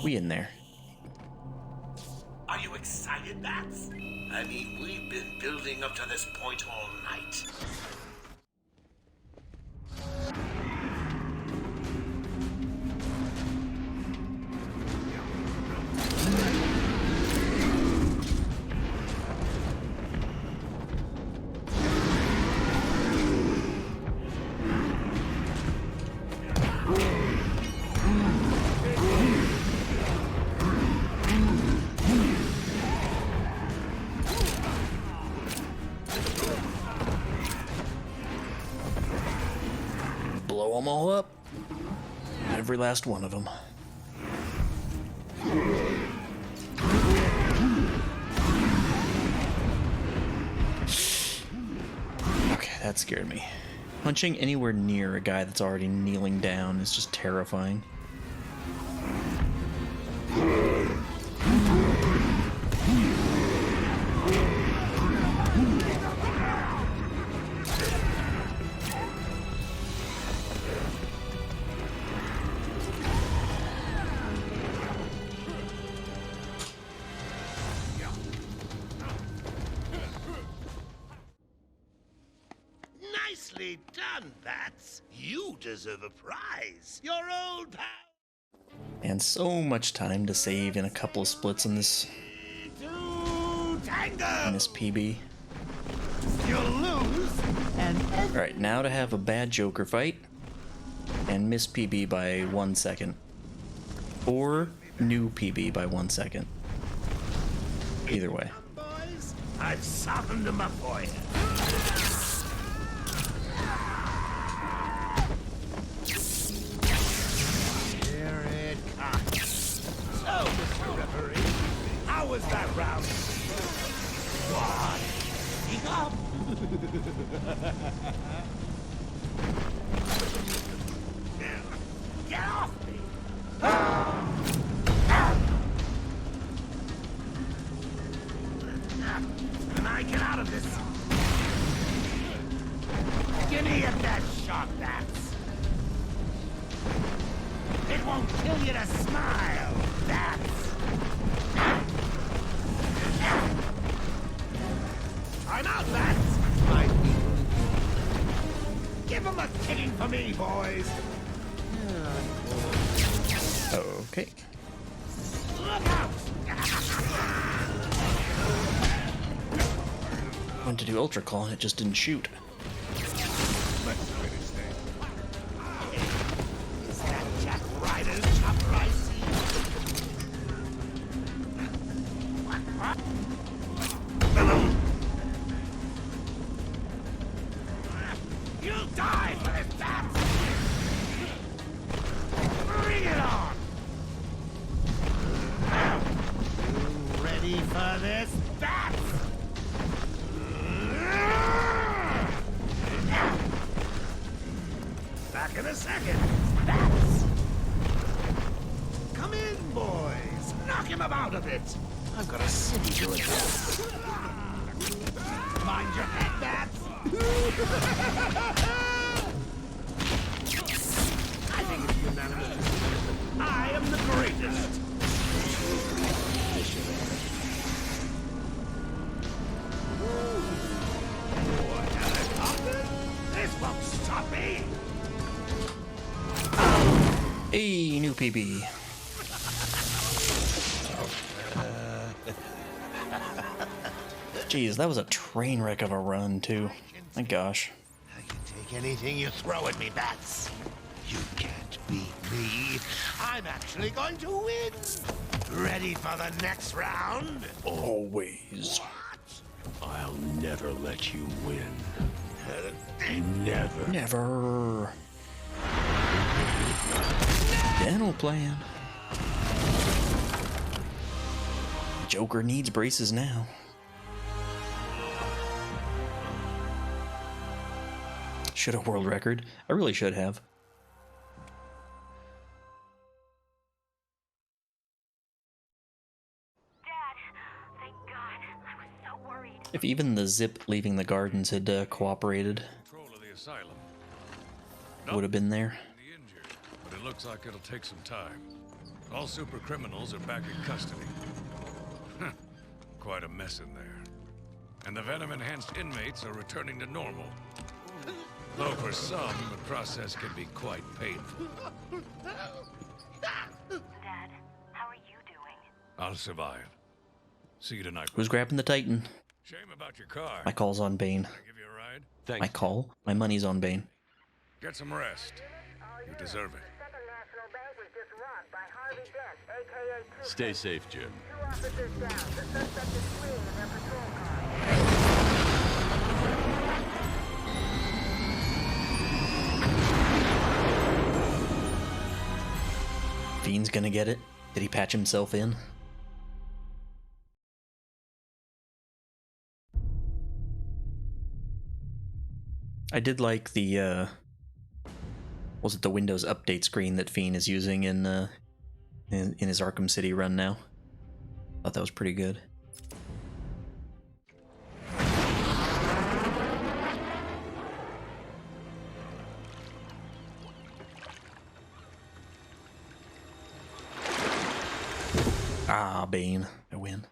Speaker 10: We in there.
Speaker 3: Are you excited, Bats? I mean, we've been building up to this point all night.
Speaker 10: Blow them all up. Every last one of them. Okay, that scared me. Punching anywhere near a guy that's already kneeling down is just terrifying.
Speaker 3: Nicely done, Bats. You deserve a prize. Your old pal.
Speaker 10: And so much time to save in a couple of splits in this PB.
Speaker 3: You'll lose, and
Speaker 10: Alright, now to have a bad Joker fight and miss PB by 1 second. Or new PB by 1 second. Either way.
Speaker 3: boys, I've softened them up for you. Here it comes. So, Mr. Referee, how was that round? What? Speak up. Get off me! Can I get out of this? Give me a best shot, Bats. It won't kill you to smile, Bats. I'm out, Bats. Give him a kicking for me, boys.
Speaker 10: Okay.
Speaker 3: Look out!
Speaker 10: Went to do Ultra Claw and it just didn't shoot.
Speaker 3: Is that Jack Ryder's chopper I see? What? You'll die for this, Bats! Bring it on! You ready for this, Bats? Back in a second. Bats! Come in, boys. Knock him about a bit. I've got a city to address. Mind your head, Bats. I think it's unanimous. I am the greatest. This won't stop me.
Speaker 10: Hey, new PB. Jeez, that was a train wreck of a run, too. My gosh.
Speaker 3: I can take anything you throw at me, Bats. You can't beat me. I'm actually going to win. Ready for the next round?
Speaker 10: Always.
Speaker 3: I'll never let you win. Never.
Speaker 10: Never. Dental plan. Joker needs braces now. Should have world record. I really should have. If even the zip leaving the gardens had cooperated, would have been there.
Speaker 4: But it looks like it'll take some time.
Speaker 13: All super criminals are back in custody. Quite a mess in there. And the venom-enhanced inmates are returning to normal. Though for some, the process can be quite painful.
Speaker 11: Dad, how are you doing?
Speaker 13: I'll survive. See you tonight.
Speaker 10: Who's grabbing the Titan?
Speaker 13: Shame about your car.
Speaker 10: My call's on Bane.
Speaker 13: Can I give you a ride?
Speaker 16: Thanks.
Speaker 10: My call? My money's on Bane.
Speaker 13: Get some rest. You deserve it.
Speaker 16: Stay safe, Jim.
Speaker 10: Fiend's gonna get it. Did he patch himself in? I did like the, was it the Windows update screen that Fiend is using in his Arkham City run now? Thought that was pretty good. Ah, Bane. I win.